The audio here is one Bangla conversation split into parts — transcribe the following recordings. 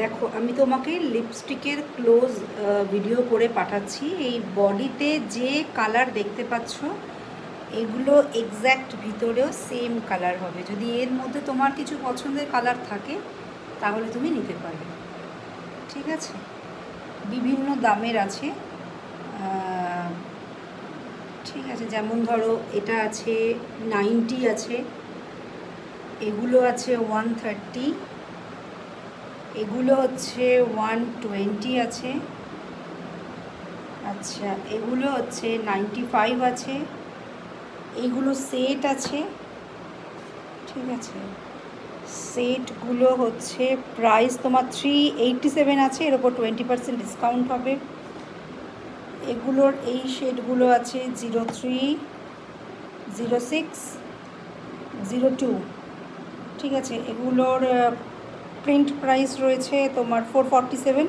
দেখো আমি তোমাকে লিপস্টিকের ক্লোজ ভিডিও করে পাঠাচ্ছি। এই বডিতে যে কালার দেখতে পাচ্ছ এগুলো এক্স্যাক্ট ভিতরেও সেম কালার হবে। যদি এর মধ্যে তোমার কিছু পছন্দের কালার থাকে তাহলে তুমি নিতে পারবে, ঠিক আছে। বিভিন্ন দামের আছে, ঠিক আছে। যেমন ধরো এটা আছে 90 আছে, এগুলো আছে 130, এগুলো হচ্ছে 120 আছে, আচ্ছা এগুলো হচ্ছে 95 আছে, এইগুলো সেট আছে, ঠিক আছে। সেটগুলো হচ্ছে প্রাইস তোমার 387 আছে, এর ওপর 20% ডিসকাউন্ট হবে। এগুলোর এই শেডগুলো আছে 03, 06, 02, ঠিক আছে। এগুলোর প্রিন্ট প্রাইস রয়েছে তোমার 447,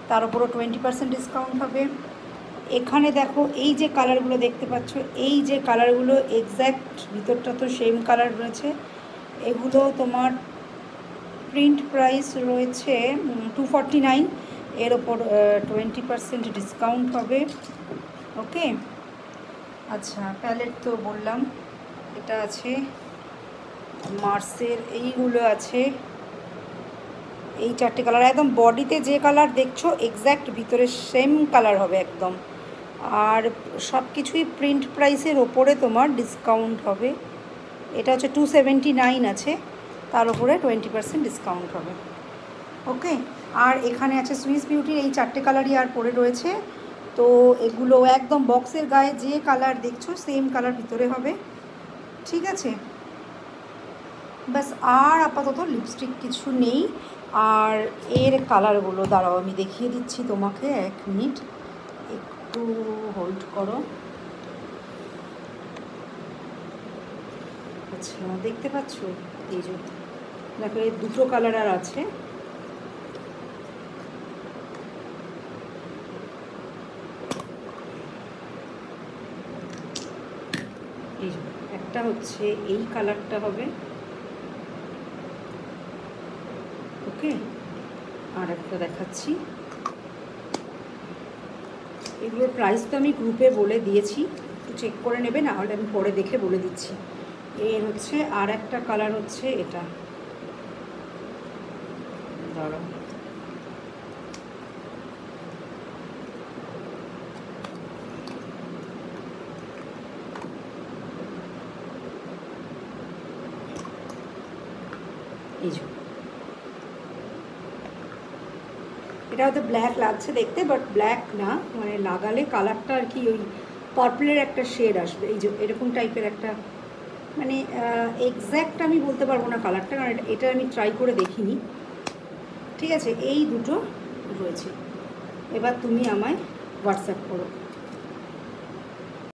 তার উপরও 20% ডিসকাউন্ট হবে। এখানে দেখো এই যে কালারগুলো দেখতে পাচ্ছ, এই যে কালারগুলো এক্স্যাক্ট ভিতরটা তো সেম কালার রয়েছে, এগুলো তোমার প্রিন্ট প্রাইস রয়েছে 249, এর ওপর 20% ডিসকাউন্ট হবে, ওকে। আচ্ছা প্যালেট তো বললাম, এটা আছে মার্সের, এইগুলো আছে, এই চারটে কালার একদম বডিতে যে কালার দেখছো এক্স্যাক্ট ভিতরে সেম কালার হবে একদম। আর সব কিছুই প্রিন্ট প্রাইসের ওপরে তোমার ডিসকাউন্ট হবে। এটা হচ্ছে 279 আছে, তার উপরে 20% ডিসকাউন্ট হবে, ওকে। আর এখানে আছে সুইস বিউটির এই চারটে কালারই আর পরে রয়েছে। তো এগুলো একদম বক্সের গায়ে যে কালার দেখছো সেম কালার ভিতরে হবে, ঠিক আছে। ব্যাস আর আপাতত লিপস্টিক কিছু নেই। আর এর কালারগুলো দাঁড়াও আমি দেখিয়ে দিচ্ছি তোমাকে, 1 মিনিট একটু হোল্ড করো। আচ্ছা দেখতে পাচ্ছ এই যে দেখো এর দুটো কালার আর আছে, এই যে একটা হচ্ছে এই কালারটা হবে, ওকে। আর একটা দেখাচ্ছি, এগুলোর প্রাইস তো আমি গ্রুপে বলে দিয়েছি, একটু চেক করে নেবে, না হলে আমি পরে দেখে বলে দিচ্ছি। এর হচ্ছে আর একটা কালার হচ্ছে এটা, দাঁড়াও এই যে এটা হয়তো ব্ল্যাক লাগছে দেখতে, বাট ব্ল্যাক না, মানে লাগালে কালারটা আর কি ওই পার্পলের একটা শেড আসবে, এই যে এরকম টাইপের একটা, মানে এক্স্যাক্ট আমি বলতে পারবো না কালারটা, কারণ এটা আমি ট্রাই করে দেখিনি, ঠিক আছে। এই দুটো রয়েছে, এবার তুমি আমায় হোয়াটসঅ্যাপ করো।